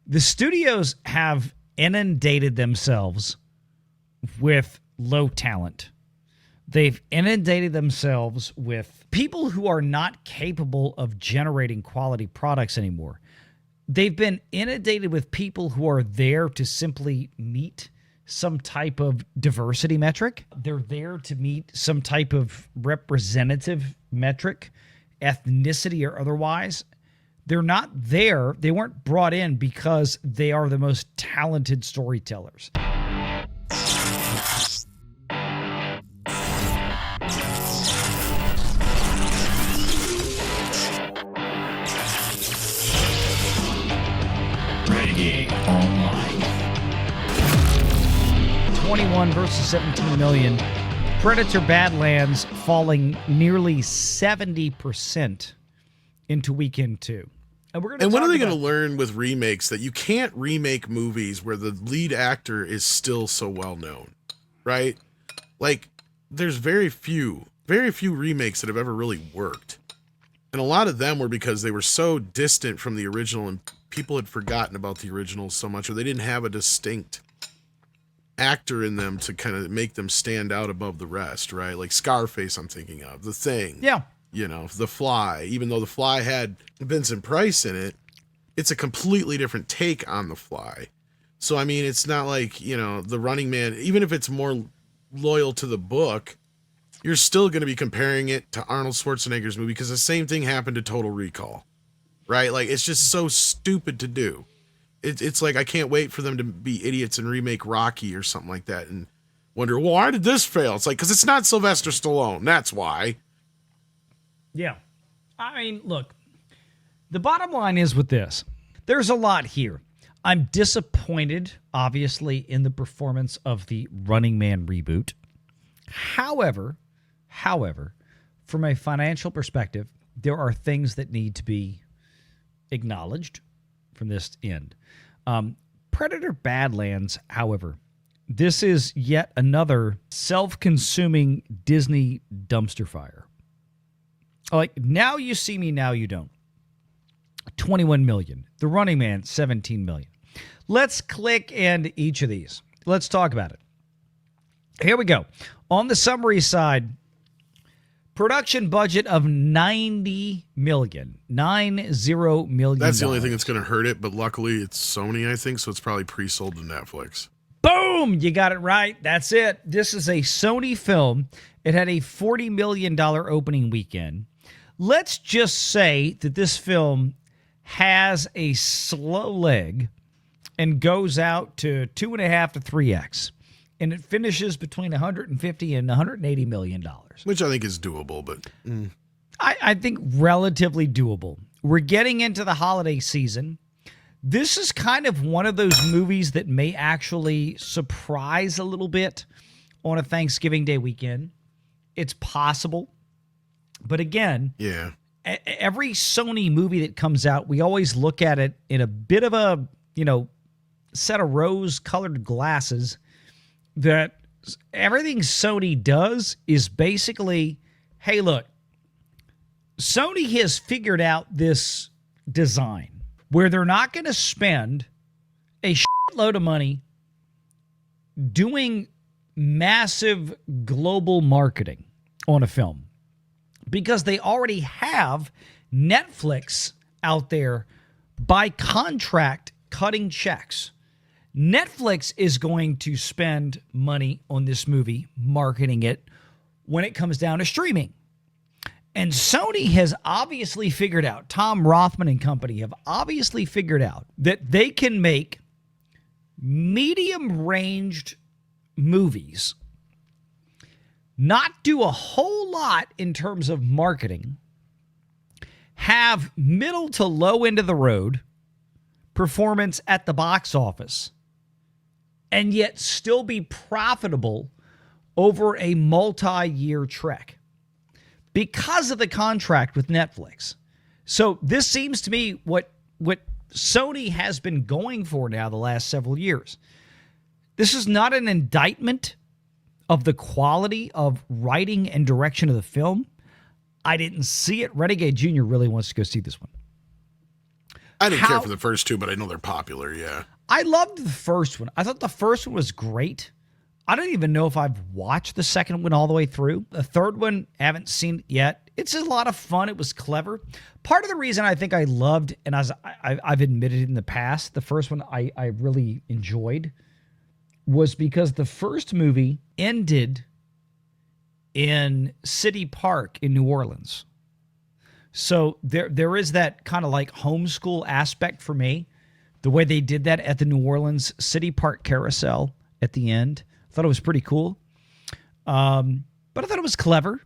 The studios have inundated themselves with low talent. They've inundated themselves with people who are not capable of generating quality products anymore. They've been inundated with people who are there to simply meet some type of diversity metric. They're there to meet some type of representative metric, ethnicity or otherwise. They're not there. They weren't brought in because they are the most talented storytellers. Renegade Online. 21 versus 17 million. Predator Badlands falling nearly 70% into weekend 2. And when are they going to learn with remakes that you can't remake movies where the lead actor is still so well known, right? Like, there's very few remakes that have ever really worked. And a lot of them were because they were so distant from the original and people had forgotten about the original so much, or they didn't have a distinct actor in them to kind of make them stand out above the rest, right? Like Scarface, I'm thinking of. The Thing. Yeah. You know, The Fly. Even though The Fly had Vincent Price in it, it's a completely different take on The Fly. So, I mean, it's not like, you know, The Running Man, even if it's more loyal to the book, you're still going to be comparing it to Arnold Schwarzenegger's movie because the same thing happened to Total Recall, right? Like, it's just so stupid to do. It's like, I can't wait for them to be idiots and remake Rocky or something like that and wonder, well, why did this fail? It's like, because it's not Sylvester Stallone. That's why. Yeah. I mean, look, the bottom line is with this, there's a lot here. I'm disappointed, obviously, in the performance of the Running Man reboot. However, from a financial perspective, there are things that need to be acknowledged from this end. Predator Badlands, however, this is yet another self-consuming Disney dumpster fire. Like, Now You See Me, Now You Don't. 21 million. The Running Man, 17 million. Let's click into each of these. Let's talk about it. Here we go. On the summary side, production budget of $90 million. $90 million. That's the only thing that's going to hurt it, but luckily it's Sony, I think, so it's probably pre-sold to Netflix. Boom! You got it right. That's it. This is a Sony film. It had a $40 million opening weekend. Let's just say that this film has a slow leg and goes out to 2.5 to 3x. And it finishes between 150 and 180 million dollars. Which I think is doable, but I think relatively doable. We're getting into the holiday season. This is kind of one of those movies that may actually surprise a little bit on a Thanksgiving Day weekend. It's possible. But again, yeah, every Sony movie that comes out, we always look at it in a bit of a, set of rose-colored glasses, that everything Sony does is basically, hey, look, Sony has figured out this design where they're not going to spend a shitload of money doing massive global marketing on a film because they already have Netflix out there by contract cutting checks. Netflix is going to spend money on this movie, marketing it, when it comes down to streaming. And Sony has obviously figured out, Tom Rothman and company have obviously figured out that they can make medium-ranged movies, not do a whole lot in terms of marketing, have middle to low end of the road performance at the box office, and yet still be profitable over a multi-year trek because of the contract with Netflix. So this seems to me what Sony has been going for now the last several years. This is not an indictment of the quality of writing and direction of the film. I didn't see it. Renegade Jr. really wants to go see this one. I didn't care for the first two, but I know they're popular. Yeah. I loved the first one. I thought the first one was great. I don't even know if I've watched the second one all the way through. The third one, haven't seen it yet. It's a lot of fun. It was clever. Part of the reason I think I loved, and as I've admitted in the past, the first one I really enjoyed, was because the first movie ended in City Park in New Orleans. So there is that kind of like homeschool aspect for me. The way they did that at the New Orleans City Park Carousel at the end. I thought it was pretty cool. But I thought it was clever,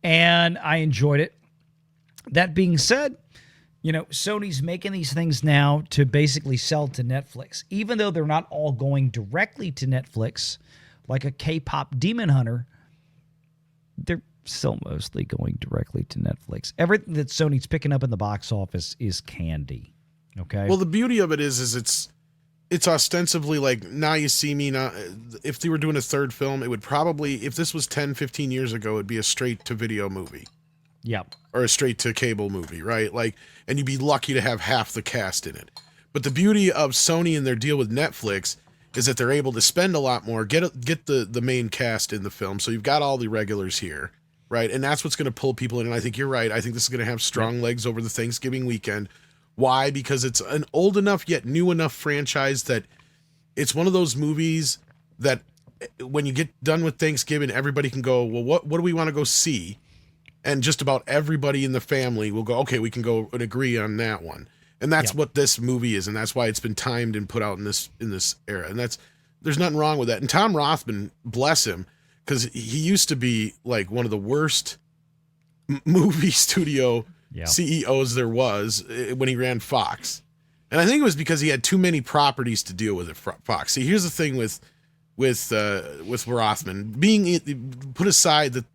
and I enjoyed it. That being said, you know, Sony's making these things now to basically sell to Netflix. Even though they're not all going directly to Netflix, like a K-pop Demon Hunter, they're still mostly going directly to Netflix. Everything that Sony's picking up in the box office is candy. Okay. Well, the beauty of it is it's ostensibly like Now You See Me. Now, if they were doing a third film, it would probably, if this was 10, 15 years ago, it'd be a straight-to-video movie. Yep. Or a straight-to-cable movie, right? Like, and you'd be lucky to have half the cast in it. But the beauty of Sony and their deal with Netflix is that they're able to spend a lot more, get the main cast in the film, so you've got all the regulars here, right? And that's what's going to pull people in, and I think you're right. I think this is going to have strong legs over the Thanksgiving weekend. Why? Because it's an old enough yet new enough franchise that it's one of those movies that when you get done with Thanksgiving, everybody can go, well, what do we want to go see? And just about everybody in the family will go, okay, we can go and agree on that one. And that's what this movie is, and that's why it's been timed and put out in this era. And there's nothing wrong with that. And Tom Rothman, bless him, because he used to be like one of the worst movie studio CEOs there was when he ran Fox. And I think it was because he had too many properties to deal with at Fox. See, here's the thing with Rothman, being put aside that,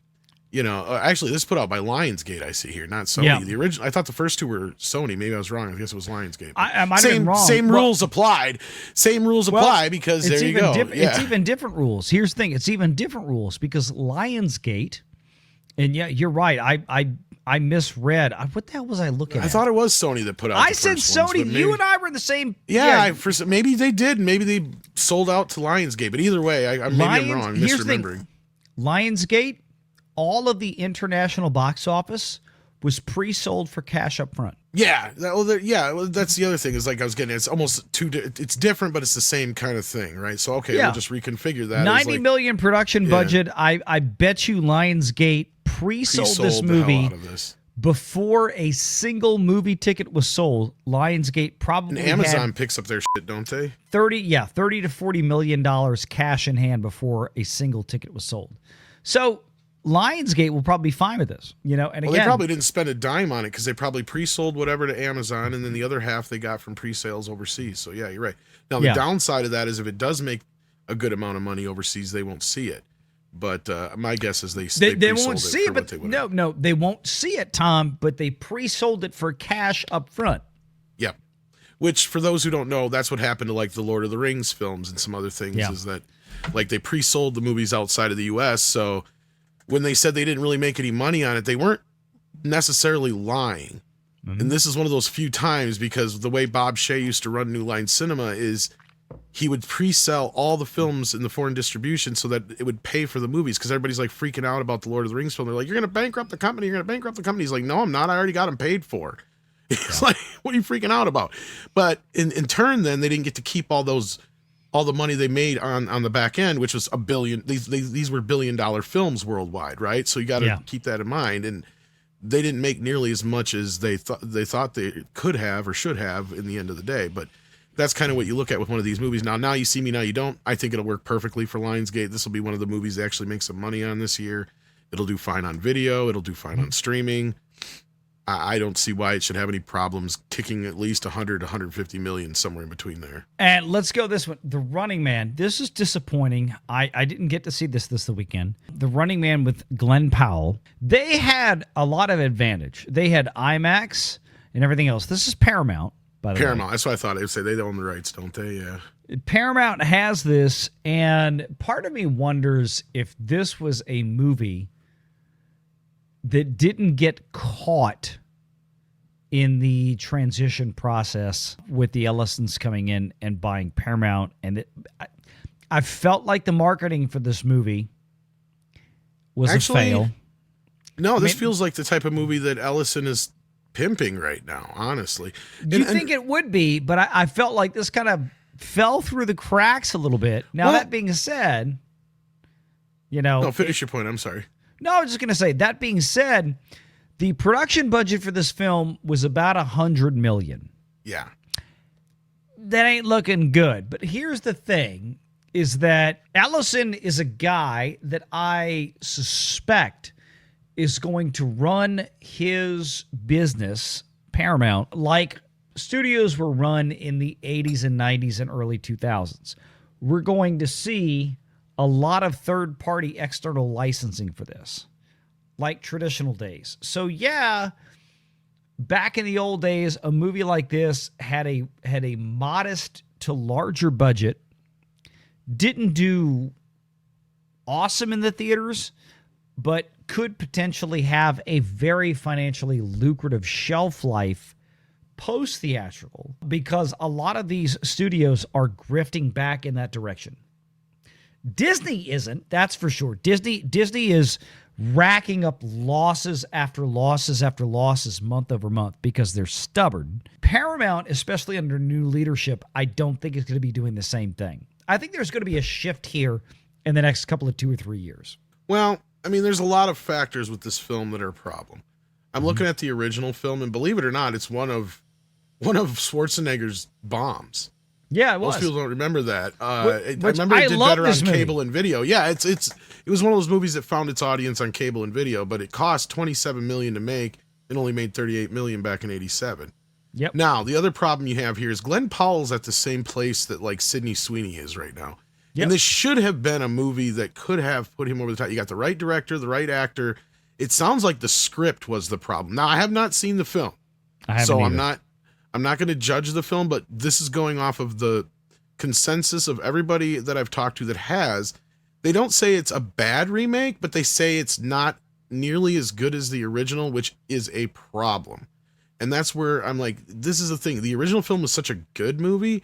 you know, actually this is put out by Lionsgate, I see here, not Sony. Yeah. The original, I thought the first two were Sony. Maybe I was wrong. I guess it was Lionsgate. I might have been wrong. Same rules applied. Same rules apply because there you go. It's even different rules. Here's the thing. It's even different rules because Lionsgate, and yeah, you're right. I misread. What the hell was I looking at? I thought it was Sony that put out I the said first Sony. ones, You and I were in the same. Yeah, maybe they did. Maybe they sold out to Lionsgate. But either way, maybe I'm wrong. Misremembering. Lionsgate, all of the international box office was pre-sold for cash up front. Yeah. Well, that's the other thing is like I was getting, it's almost it's different, but it's the same kind of thing, right? So, okay, we'll just reconfigure that. $90 million production budget. I bet you Lionsgate pre-sold this movie before a single movie ticket was sold. Lionsgate probably and Amazon picks up their shit, don't they? $30 to $40 million cash in hand before a single ticket was sold. So Lionsgate will probably be fine with this, you know. And again, they probably didn't spend a dime on it because they probably pre-sold whatever to Amazon, and then the other half they got from pre-sales overseas. So yeah, you're right. Now the downside of that is if it does make a good amount of money overseas, they won't see it. But my guess is they won't see it. But no, they won't see it, Tom. But they pre-sold it for cash up front. Yep. Which, for those who don't know, that's what happened to like the Lord of the Rings films and some other things. Is that like they pre-sold the movies outside of the U.S. So when they said they didn't really make any money on it, they weren't necessarily lying. Mm-hmm. And this is one of those few times because the way Bob Shea used to run New Line Cinema is he would pre-sell all the films in the foreign distribution so that it would pay for the movies because everybody's like freaking out about the Lord of the Rings film. They're like, you're going to bankrupt the company. You're going to bankrupt the company. He's like, no, I'm not. I already got them paid for. It's like, what are you freaking out about? But in turn, then they didn't get to keep all the money they made on the back end, which was $1 billion. These were $1 billion films worldwide, right? So you got to keep that in mind. And they didn't make nearly as much as they thought they could have or should have in the end of the day. But that's kind of what you look at with one of these movies. Now You See Me, Now You Don't. I think it'll work perfectly for Lionsgate. This will be one of the movies they actually make some money on this year. It'll do fine on video. It'll do fine on streaming. I don't see why it should have any problems kicking at least 100 to 150 million somewhere in between there. And let's go this one. The Running Man. This is disappointing. I didn't get to see this the weekend. The Running Man with Glenn Powell. They had a lot of advantage. They had IMAX and everything else. This is Paramount, by the way. Paramount. That's what I thought. They would say they own the rights, don't they? Yeah. Paramount has this, and part of me wonders if this was a movie that didn't get caught in the transition process with the Ellisons coming in and buying Paramount. And I felt like the marketing for this movie was a fail. No, this feels like the type of movie that Ellison is pimping right now, honestly. You think it would be, but I felt like this kind of fell through the cracks a little bit. Now, that being said, No, finish your point. I'm sorry. No, I was just going to say, that being said, the production budget for this film was about $100 million. Yeah. That ain't looking good. But here's the thing, is that Ellison is a guy that I suspect is going to run his business, Paramount, like studios were run in the 80s and 90s and early 2000s. We're going to see a lot of third-party external licensing for this, like traditional days. So yeah, back in the old days, a movie like this had a modest to larger budget, didn't do awesome in the theaters, but could potentially have a very financially lucrative shelf life post-theatrical, because a lot of these studios are grifting back in that direction. Disney isn't, that's for sure. Disney is racking up losses after losses after losses month over month because they're stubborn. Paramount, especially under new leadership, I don't think is going to be doing the same thing. I think there's going to be a shift here in the next couple of 2 or 3 years. Well, I mean, there's a lot of factors with this film that are a problem. I'm looking at the original film, and believe it or not, it's one of Schwarzenegger's bombs. Yeah, it was. Most people don't remember that. I remember I it did love better on this movie. cable and video. Yeah, it was one of those movies that found its audience on cable and video, but it cost $27 million to make and only made $38 million back in '87. Yep. Now, the other problem you have here is Glenn Powell's at the same place that like Sydney Sweeney is right now. Yep. And this should have been a movie that could have put him over the top. You got the right director, the right actor. It sounds like the script was the problem. Now, I have not seen the film. I'm not going to judge the film, but this is going off of the consensus of everybody that I've talked to that has. They don't say it's a bad remake, but they say it's not nearly as good as the original, which is a problem. And that's where I'm like, this is the thing. The original film was such a good movie,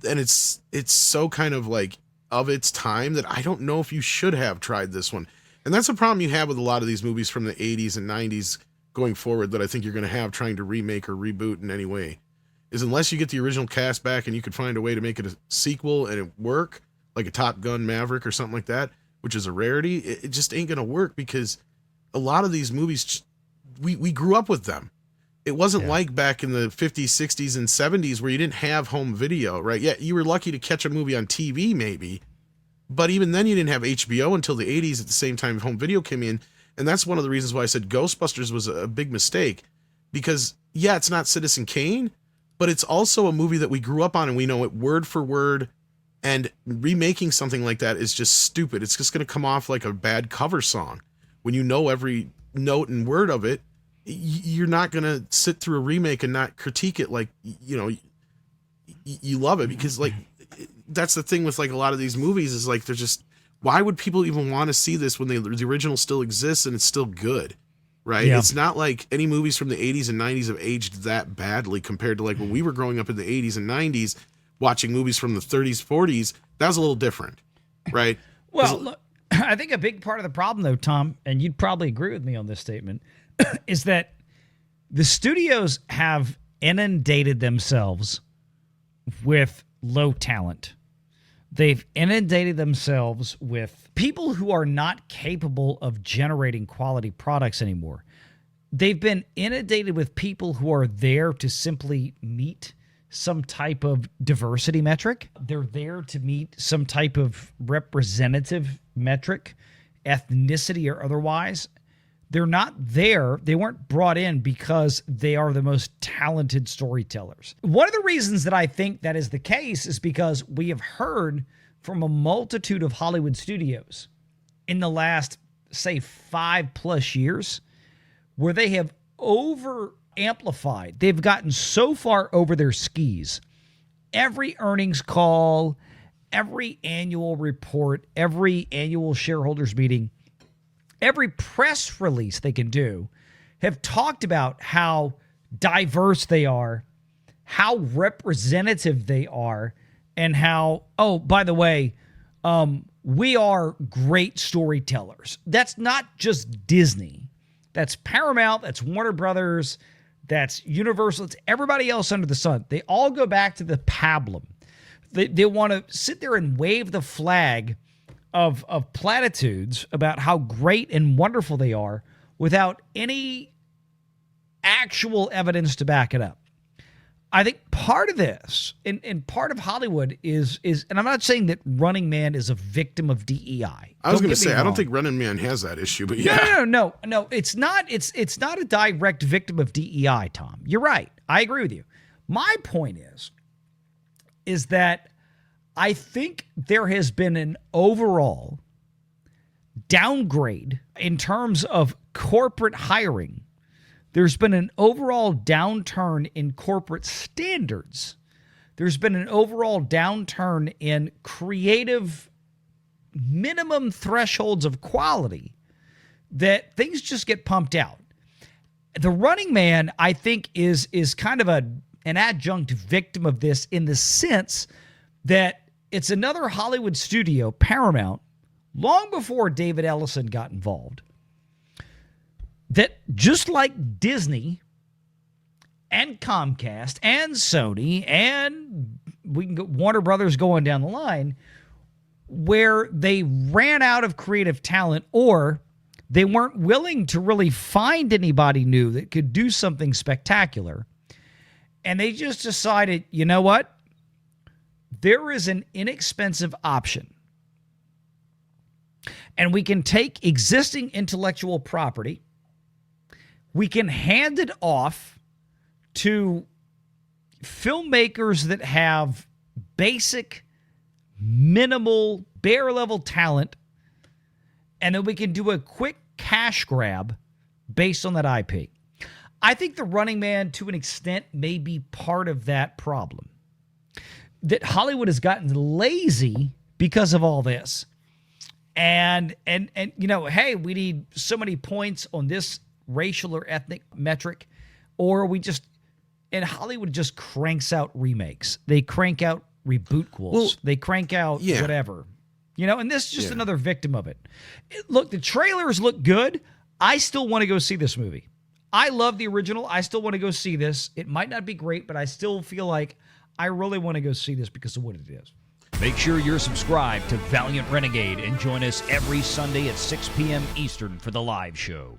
and it's so kind of like of its time that I don't know if you should have tried this one. And that's a problem you have with a lot of these movies from the 80s and 90s going forward that I think you're going to have trying to remake or reboot in any way, is unless you get the original cast back and you could find a way to make it a sequel and it work, like a Top Gun Maverick or something like that, which is a rarity, it just ain't going to work because a lot of these movies, we grew up with them. It wasn't like back in the 50s, 60s, and 70s where you didn't have home video, right? Yeah, you were lucky to catch a movie on TV maybe, but even then you didn't have HBO until the 80s at the same time home video came in. And that's one of the reasons why I said Ghostbusters was a big mistake, because yeah, it's not Citizen Kane, but it's also a movie that we grew up on and we know it word for word, and remaking something like that is just stupid. It's just going to come off like a bad cover song. When you know every note and word of it, you're not going to sit through a remake and not critique it like, you love it, because like that's the thing with like a lot of these movies is like they're just, why would people even want to see this when the original still exists and it's still good, right? Yeah. It's not like any movies from the 80s and 90s have aged that badly compared to like when we were growing up in the 80s and 90s watching movies from the 30s, 40s. That was a little different, right? Well, look, I think a big part of the problem though, Tom, and you'd probably agree with me on this statement, is that the studios have inundated themselves with low talent. They've inundated themselves with people who are not capable of generating quality products anymore. They've been inundated with people who are there to simply meet some type of diversity metric. They're there to meet some type of representative metric, ethnicity or otherwise. They're not there. They weren't brought in because they are the most talented storytellers. One of the reasons that I think that is the case is because we have heard from a multitude of Hollywood studios in the last, say, 5+ years, where they have over amplified. They've gotten so far over their skis. Every earnings call, every annual report, every annual shareholders meeting, every press release they can do have talked about how diverse they are, how representative they are, and how, oh, by the way, we are great storytellers. That's not just Disney. That's Paramount. That's Warner Brothers. That's Universal. It's everybody else under the sun. They all go back to the pablum. They want to sit there and wave the flag of platitudes about how great and wonderful they are without any actual evidence to back it up. I think part of this, and part of Hollywood is, and I'm not saying that Running Man is a victim of DEI. I was going to say, I don't think Running Man has that issue, but yeah. No. It's not a direct victim of DEI, Tom. You're right. I agree with you. My point is that I think there has been an overall downgrade in terms of corporate hiring. There's been an overall downturn in corporate standards. There's been an overall downturn in creative minimum thresholds of quality that things just get pumped out. The Running Man, I think, is kind of an adjunct victim of this in the sense that it's another Hollywood studio, Paramount, long before David Ellison got involved, that just like Disney and Comcast and Sony and we can go Warner Brothers going down the line, where they ran out of creative talent or they weren't willing to really find anybody new that could do something spectacular. And they just decided, you know what? There is an inexpensive option. And we can take existing intellectual property. We can hand it off to filmmakers that have basic, minimal, bare-level talent, and then we can do a quick cash grab based on that IP. I think The Running Man, to an extent, may be part of that problem. That Hollywood has gotten lazy because of all this. And you know, hey, we need so many points on this racial or ethnic metric, or and Hollywood just cranks out remakes. They crank out reboot they crank out whatever. You know, and this is just another victim of it. Look, the trailers look good. I still want to go see this movie. I love the original. I still want to go see this. It might not be great, but I still feel like I really want to go see this because of what it is. Make sure you're subscribed to Valiant Renegade and join us every Sunday at 6 p.m. Eastern for the live show.